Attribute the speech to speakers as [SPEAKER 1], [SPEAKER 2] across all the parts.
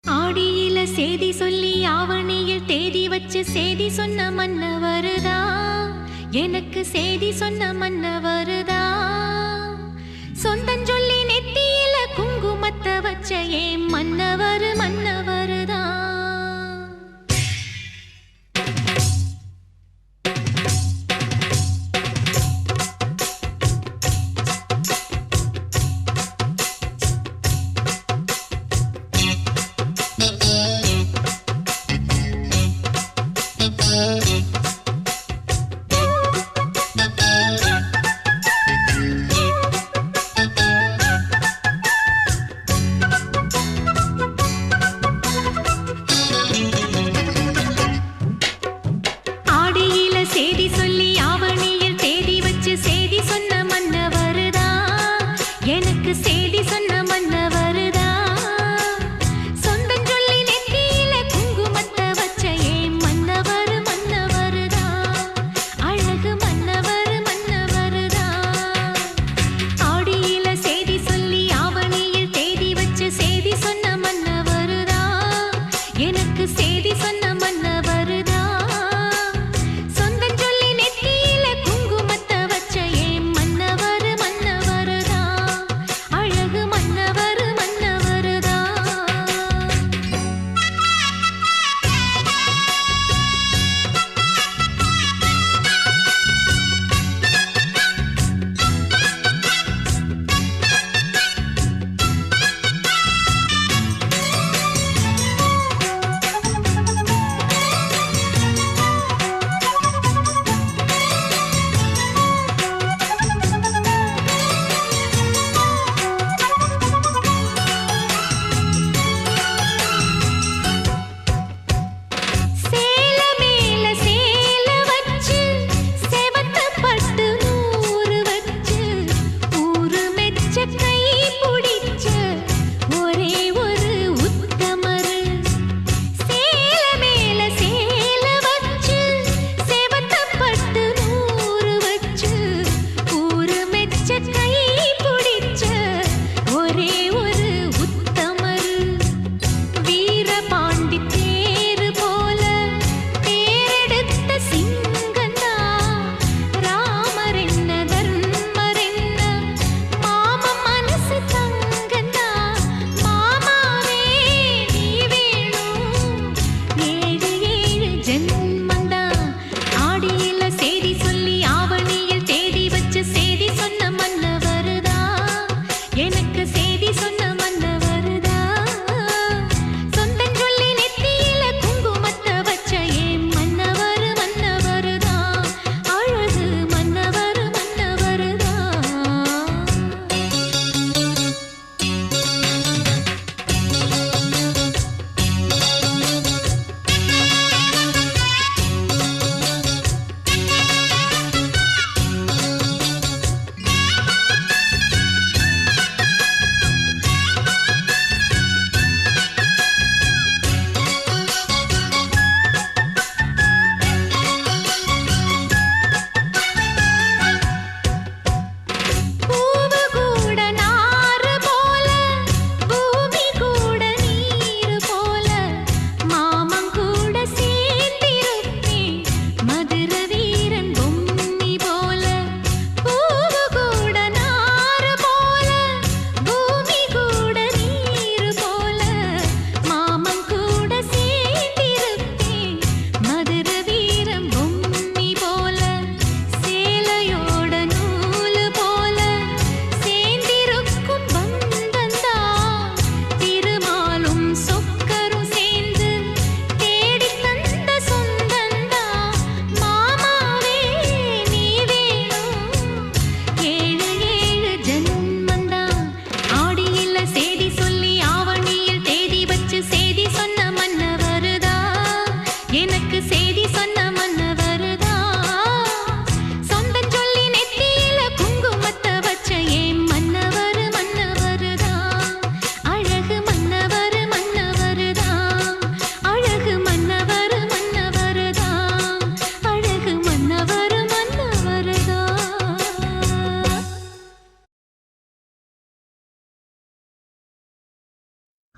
[SPEAKER 1] ஆடியில சேதி சொல்லி ஆவணியில் தேதி வச்சு சேதி சொன்ன மன்ன வருதா, எனக்கு சேதி சொன்ன மன்ன வருதா. சொந்தஞ்சொல்லி நெத்தியில குங்குமத்தை வச்ச ஏன் மன்னவர் மன்னவருதா.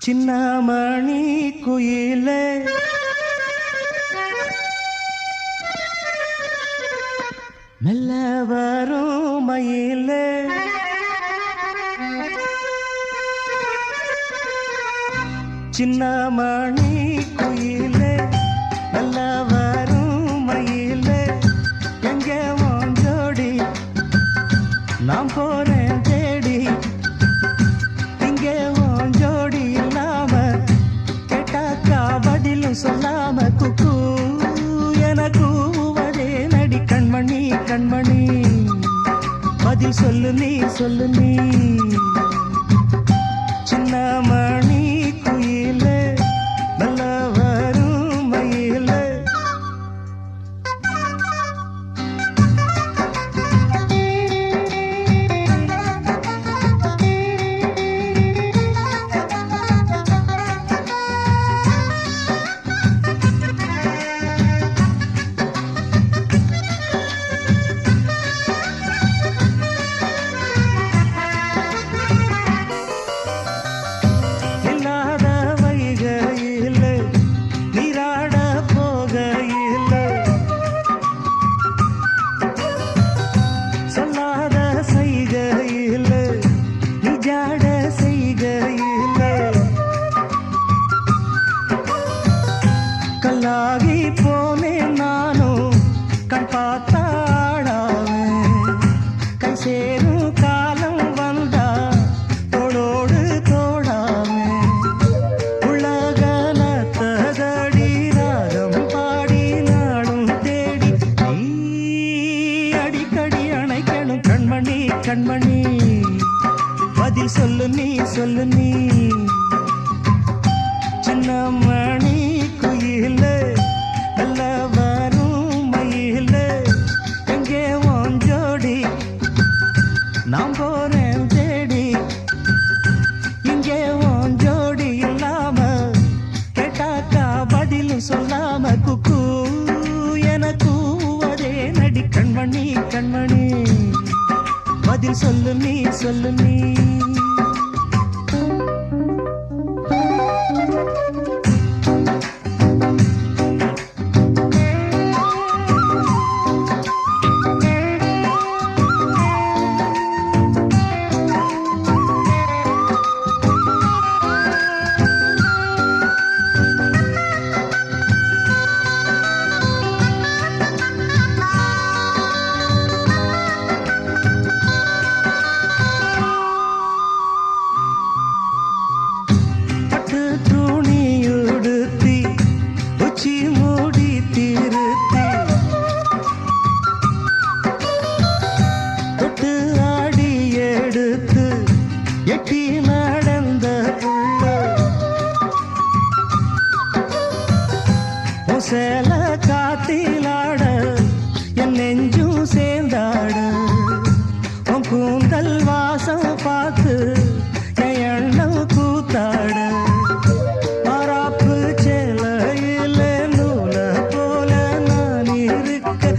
[SPEAKER 2] சின்னமணி குயிலே மெல்ல வரும் மயிலே சின்னமணி குயிலே மெல்ல வரும் மயிலே எங்கே உன் ஜோடி நான் போறேன் தேடி இங்கே உன் ஜோடி இல்லாம கேட்டாக்கா பதிலும் சொல்லாம குக்கு எனக்கு கூவதே நடி கண்மணி கண்மணி பதில் சொல்லு நீ சின்னமணி குயிலே நல்ல வரும் மயிலே கல்லாகி போனேன் நானும் கண் பார்த்தாடாவே கை சேரும் காலம் வந்தா தோளோடு தோடாமே உலகல தகடி ராகம் பாடி நாடும் தேடி நீ அடிக்கடி அணைக்கணும் கண்மணி கண்மணி பதில் சொல்லு நீ சின்னமணி குயிலே நல்ல வரும் மயிலே எங்கே உன் ஜோடி நான் போறேன் தேடி இங்கே உன் ஜோடி இல்லாம கேட்டாக்கா பதிலும் சொல்லாம குக்கு எனக்கு அதே நடி கண்மணி கண்மணி பதில் சொல்லு நீ எட்டி நடந்த சேல காத்திலாட என் நெஞ்சும் சேர்ந்தாட உன் கூந்தல் வாசம் பார்த்து என் எண்ணம் கூத்தாட மாறாப்பு சேலையில நூல போல நான் இருக்க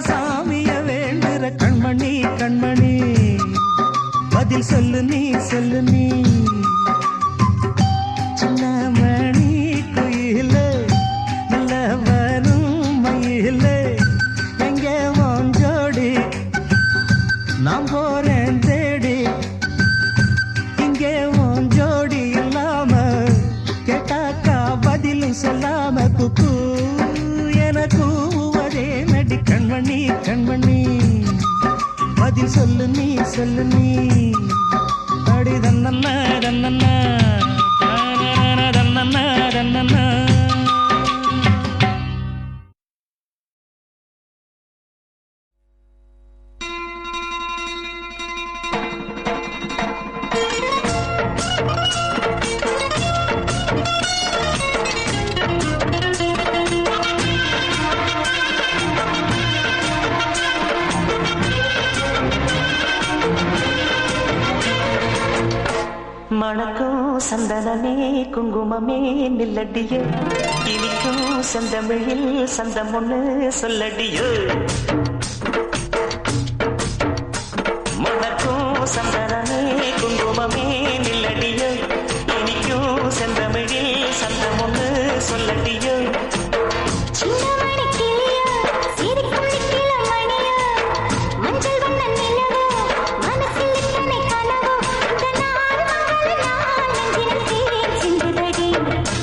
[SPEAKER 2] சாமிய வேண்டுற கண்மணி கண்மணி பதில் சொல்லு நீ சின்னமணி குயிலே நல்ல வரும் மயிலே எங்கே உன் ஜோடி நான் போறேன் தேடி இங்கே உன் ஜோடி இல்லாம கேட்டாக்கா பதிலும் சொல்லாம குக்கு எனக்கு அதே நடி கண்மணி கண்மணி பதில் சொல்லு நீ அடி தன்னண்ணா தன்னண்ணா தன்னண்ணா தன்னண்ணா
[SPEAKER 3] மணக்கும் சந்தனமே குங்குமமே நில்லடியே இனிக்கும் செந்தமிழில் சந்தம் ஒண்ணு சொல்லடியோ மணக்கும் சந்தனமே குங்குமமே நில்லடியே சொல்லடியோ
[SPEAKER 1] சின்ன மணி கிளியோ சிரிக்கும் நிக்கில மணியோ மஞ்சள் வண்ண நிலவோ மனசில் இத்தனை கனவோ இந்த நாள் மங்கள நாள் நெஞ்சினில் சிந்துதடி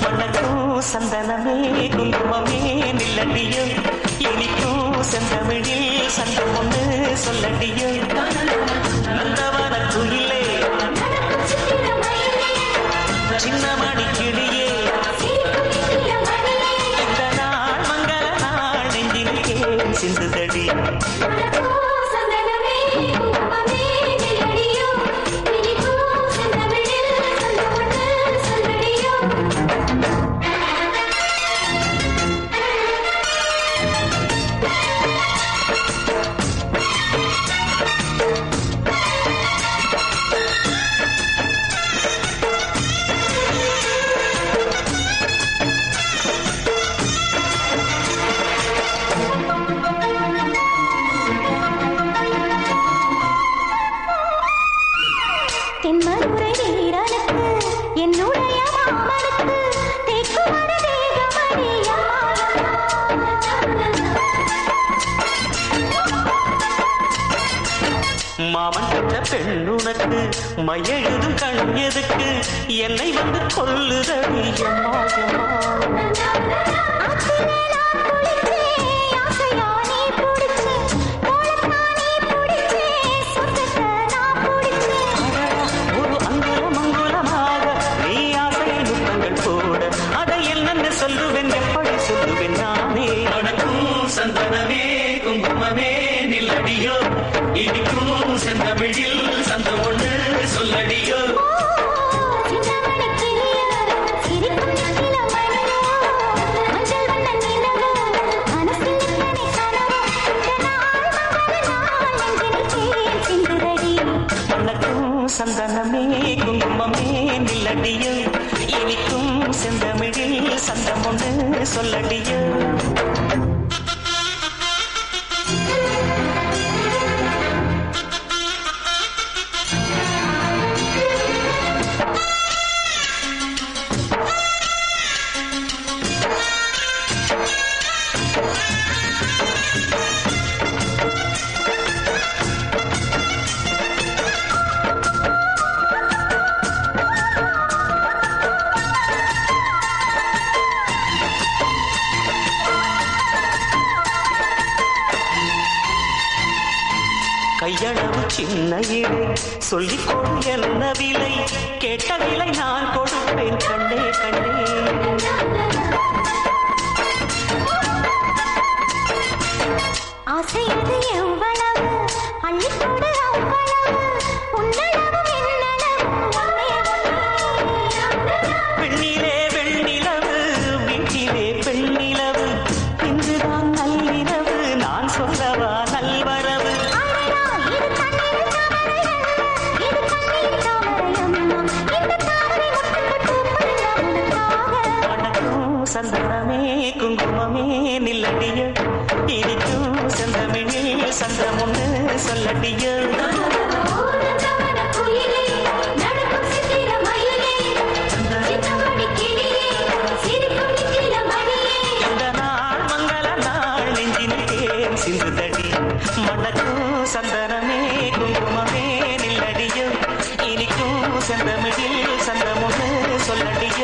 [SPEAKER 3] மணக்கும் சந்தனமே குங்குமமே நில்லடியோ இனிக்கும் செந்தமிழில் சந்தம் ஒன்று சொல்லடியோ நந்தவன குயிலே சின்ன மணி கிளியே இந்த நாள் மங்கள நாள் நெஞ்சினிலே சிந்துதடி
[SPEAKER 1] தென்மதுரை வீரனுக்கு என்னுடைய மாமனுக்கு தேக்குமர தேகமணியா
[SPEAKER 3] மாமன் பெற்ற பெண்ணுனக்கு மையெழுதும் கண் எதுக்கு என்னை வந்து கொல்லுதடி அம்மா ஒரு அங்குலம் அங்குலமாக நீ ஆசை நுட்பங்கள் போட அதை என்னென்ன சொல்லுவேன் எப்படி சொல்லுவேன் நானே
[SPEAKER 2] வணக்கும் சந்தனமே குங்குமமே நில்லடியோ இனிக்கும் செந்தமிழில் சந்தம் ஒன்று சொல்லடியோ
[SPEAKER 3] சந்தனமே குங்குமமே நில்லடியோ இனிக்கும் செந்தமிழில் சந்தம் ஒன்று சொல்லடியோ கையளவு சின்ன இலை சொல்லிக் கொடு என்ன விலை கேட்ட விலை நான் கொடுப்பேன் கண்ணே கண்ணே
[SPEAKER 1] ஆசையது எவ்வளவு அள்ளிக்கொடு அவ்வளவு உன்னளவு என்னளவு
[SPEAKER 3] பெண்ணிலே வெண்ணிலவு வீட்டிலே பெண்ணிலவு இன்றுதான் நள்ளிரவு நான் சொல்லவா நல்வரவு சந்தனமே குங்குமமே நில்லடிய இனிக்கும் செந்தமிழில் சந்தம் ஒன்று சொல்லடிய இந்த நாள் மங்கள நாள் நெஞ்சினிலே சிந்துதடி மணக்கும் சந்தனமே குங்குமமே நில்லடிய இனிக்கும் செந்தமிழில் சந்தம் ஒன்று சொல்லடிய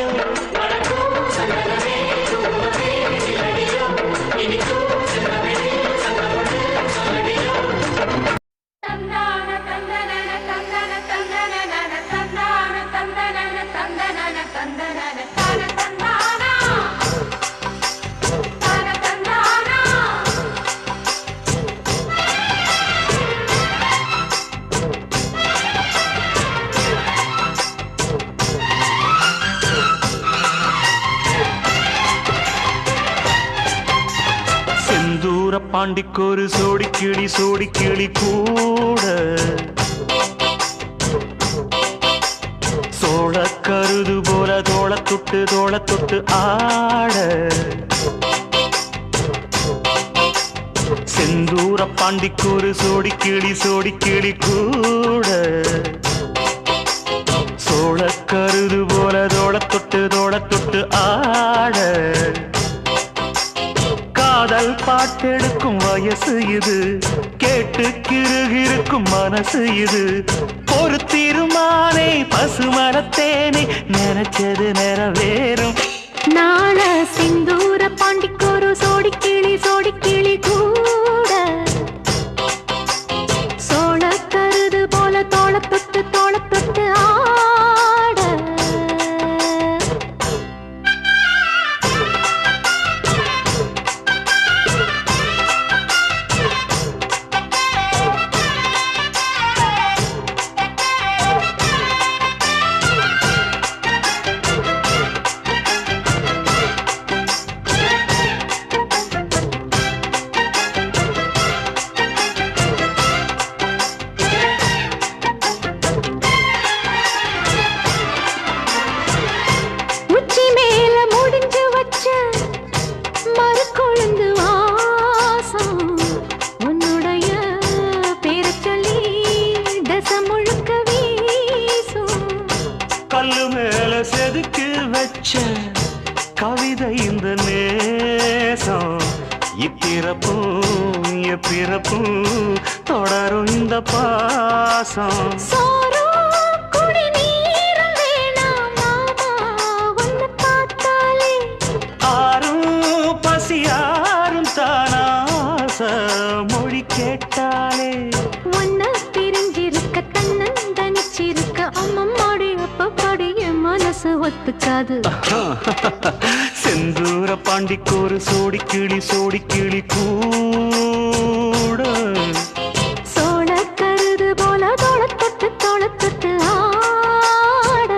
[SPEAKER 3] பாண்டிக்கொரு சோடிக்கிளி கூட சோழக்கருது போல தோளத்தொட்டு ஆட செந்தூர பாண்டிக்கொரு சோடிக்கிளி கூட
[SPEAKER 2] சோளக்கருது போல தோட தொட்டு ஆட காதல் பாட்டெடுக்கும் வயசு இது கேட்டு கிருகிருக்கும் மனசு இது ஒரு தீர்மானே பசுமரத்தேனே நினைச்சது நிறைவேறும்
[SPEAKER 1] நாள சிந்தூர பாண்டிக்கொரு சோடி கிளி கூட சோழ கருது போல தோள தொட்டு ஆட
[SPEAKER 2] கல்லு மேல செதுக்கு வச்ச கவிதை இந்த நேசம் இப்பிறப்பும் எப்பிறப்பும் தொடரும் இந்த பாசம் ஆரும் பசியாரும் தானாச மொழி கேட்டாலே
[SPEAKER 1] ஒன்ன பிரிஞ்சிருக்க தன்னந்தனிச்சிருக்க அம்மம்மாடி அப்பப்பாடி என் மனசு ஒத்துக்காது
[SPEAKER 2] செந்தூர பாண்டிக்கொரு சோடி கிளி கூட
[SPEAKER 1] சோழ கருது போல தோள தொட்டு ஆட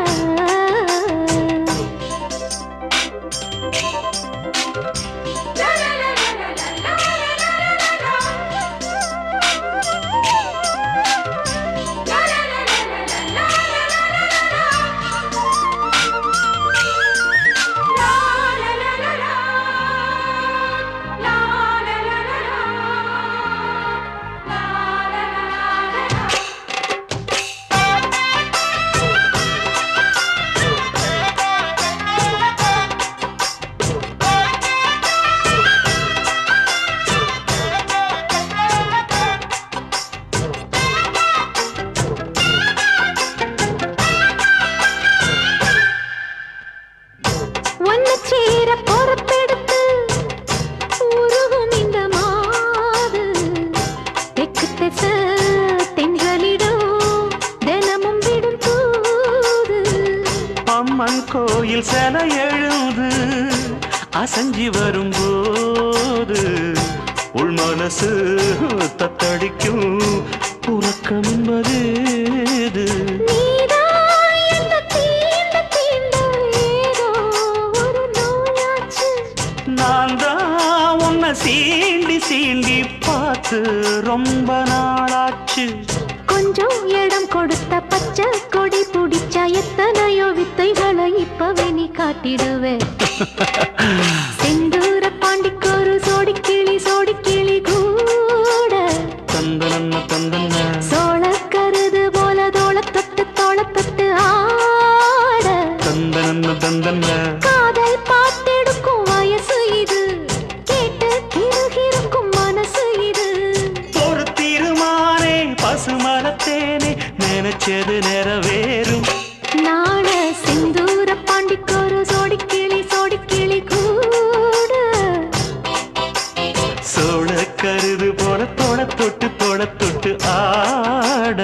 [SPEAKER 2] கோயில் செல எழுது அசஞ்சி வரும்போது உள் மனசு தத்தடிக்கும் உறக்கம் என்பது நான் தான் உன்னை சீண்டி பார்த்து ரொம்ப நாளாச்சு
[SPEAKER 1] கொஞ்சம் இடம் கொடுத்த பச்சை கொடி பிடிச்சா எத்தனையோ வித்தைகளை இப்பவே நீ காட்டிடுவேன் செந்தூர பாண்டிக்கொரு சோடி கிளி கூட
[SPEAKER 2] தந்தன
[SPEAKER 1] சோழ கருது போல தோள தொட்டு ஆட
[SPEAKER 2] தந்தன
[SPEAKER 1] காதல் பாட்டெடுக்கும் வயசு இது கேட்டு கிருகிருக்கும் மனசு இது
[SPEAKER 2] ஒரு தீர்மானே பசுமரத்தேனே நினைச்சது நிறைவேறும்
[SPEAKER 1] நாள சிந்தூர பாண்டிக்கொரு சோடி கிளி கூட
[SPEAKER 2] சோழ கருது போல தோட தொட்டு ஆட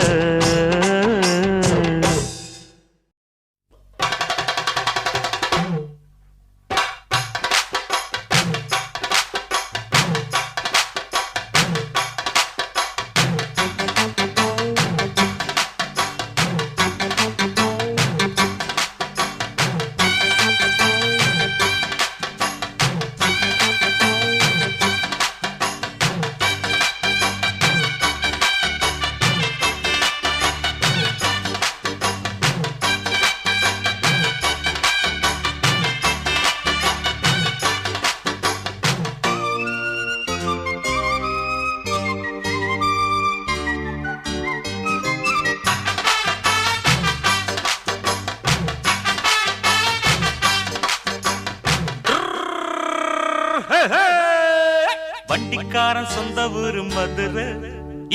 [SPEAKER 3] வண்டிக்காரன் சொந்த ஊரு மதுரை,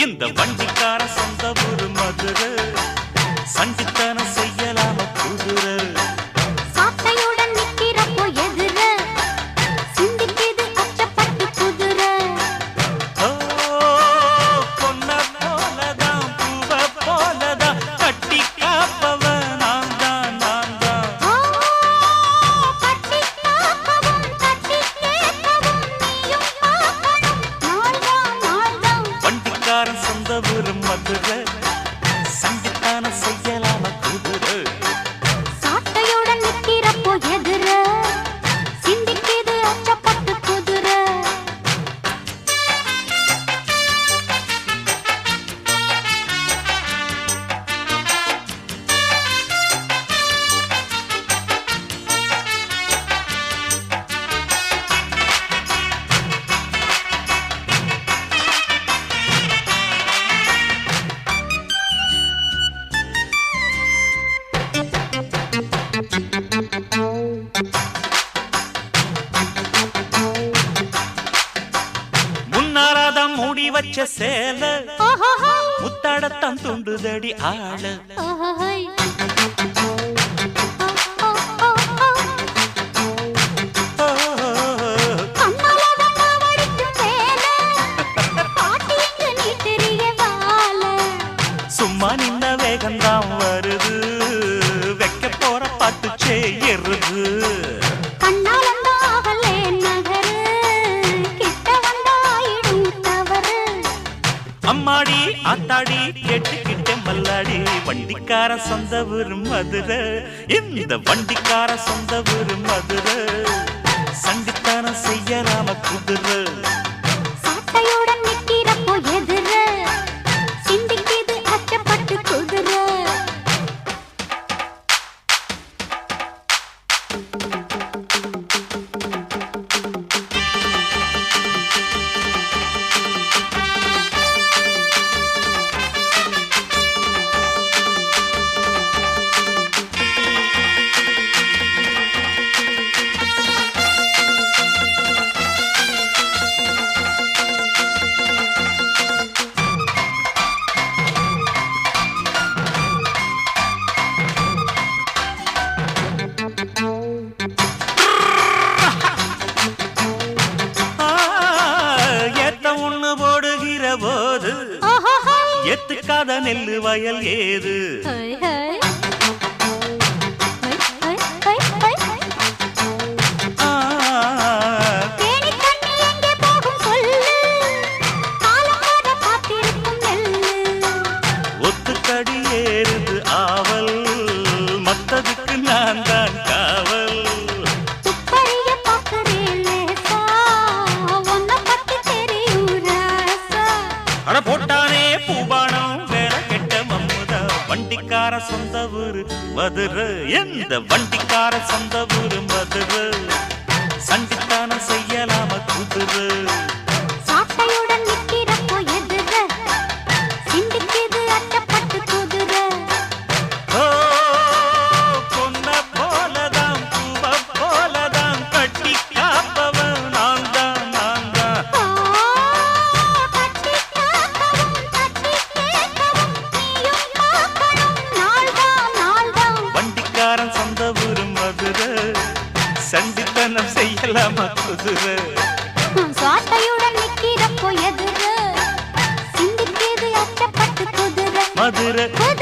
[SPEAKER 3] இந்த வண்டிக்காரன் சொந்த ஊரு மதுரை. சண்டித்தனம் செய்யலாம குதிரை,
[SPEAKER 1] சாட்டையுடன் நிக்கிறப்போ எதிர சிந்திக்குது அச்சப்பட்டு குதிரை.
[SPEAKER 3] ஓ பொன்ன போலதான் பூவ போலதான் கட்டி காப்பவன் நான் தான் நான் தான்.
[SPEAKER 1] ஓ கட்டி காக்கவும் கட்டி கேட்கவும் நீயும் பார்க்கணும் நாள்தான் நாள்தான்.
[SPEAKER 3] வண்டிக்காரன் சொந்த ஊரு மதுரை, சண்டித்தனம் செய்யலாம குதிரை.
[SPEAKER 1] சாட்டையுடன் நிக்கிறப்போ எதிர சிந்திக்குது அச்சப்பட்டு குதிரை.
[SPEAKER 3] முன்னாராதான் மூடி வச்ச சேல
[SPEAKER 1] ஓஹோஹோ
[SPEAKER 3] முத்தாடத்தான் துண்டுதடி ஆள.
[SPEAKER 1] ஓஹோஹோய்.
[SPEAKER 3] ஓ,
[SPEAKER 1] கண்ணால வண்ணா வடிக்கும் வேலை பாட்டி இங்கு நீ தெரிய வாழ.
[SPEAKER 3] சும்மா நின்ன வேகந்தான் வருது, வைக்க போற பாட்டு செய்யறது.
[SPEAKER 1] கண்ணால் அந்த ஆகலே நகரு கிட்ட வந்தாயிடும் தவறு.
[SPEAKER 3] அம்மாடி ஆத்தாடி கேட்டுக்கிட்ட மல்லாடி, வண்டிக்கார சொந்த ஊரு மதுரை, இந்த வண்டிக்கார சொந்த ஊரு மதுரை. சண்டித்தனம் செய்யலாம குதிரை,
[SPEAKER 1] சாட்டையுடன் நிக்கிறப்போ எதிர சிந்திக்குது அச்சப்பட்டு குதிரை.
[SPEAKER 3] ஆ, ஏத்த ஒண்ணு போடுகிற போது
[SPEAKER 1] ஓஹோஹோய்.
[SPEAKER 3] எத்துக்காத நெல்லு வயல் ஏது.
[SPEAKER 1] ஹை, ஹை. ஹை, ஹை, ஹை, ஹை.
[SPEAKER 3] ஆ,
[SPEAKER 1] தேனி தண்ணி எங்கே போகும் சொல்லு, காலம் வர காத்திருக்கும் நெல்லு.
[SPEAKER 3] ஒத்துக்கடி ஏறுது ஆவல், மத்ததுக்கு நான் தான் காவல்.
[SPEAKER 1] துப்பறிய பார்க்கிறேன் லேசா, உன்னை பத்தி தெரியும் ராசா.
[SPEAKER 3] அட போட்டானே பூபானம் வேற கெட்ட மம்முதா, வண்டிக்கார சொந்த ஊரு மதுரை, எந்த வண்டிக்கார சொந்த ஊரு மதுரை. சண்டித்தனம் செய்யலாம குதிரை,
[SPEAKER 1] சாட்டையுடன் நிக்கிறப்போ எதிர சிந்திக்குது அச்சப்பட்டு குதிரை.
[SPEAKER 3] ஓ பொன்ன போலதான் பூவ போலதான் கட்டி காப்பவன் நான் தான் நான் தான்.
[SPEAKER 1] ஓ கட்டி காக்கவும் கட்டி கேட்கவும் நீயும் பார்க்கணும் நாள்தான் நாள்தான்.
[SPEAKER 3] வண்டிக்காரன் சொந்த ஊரு மதுரை, சண்டித்தனம் செய்யலாம குதிரை.
[SPEAKER 1] சாட்டையுடன் நிக்கிறப்போ எதிர சிந்திக்குது அச்சப்பட்டு குதிரை.
[SPEAKER 3] மதுரை
[SPEAKER 1] குதிரை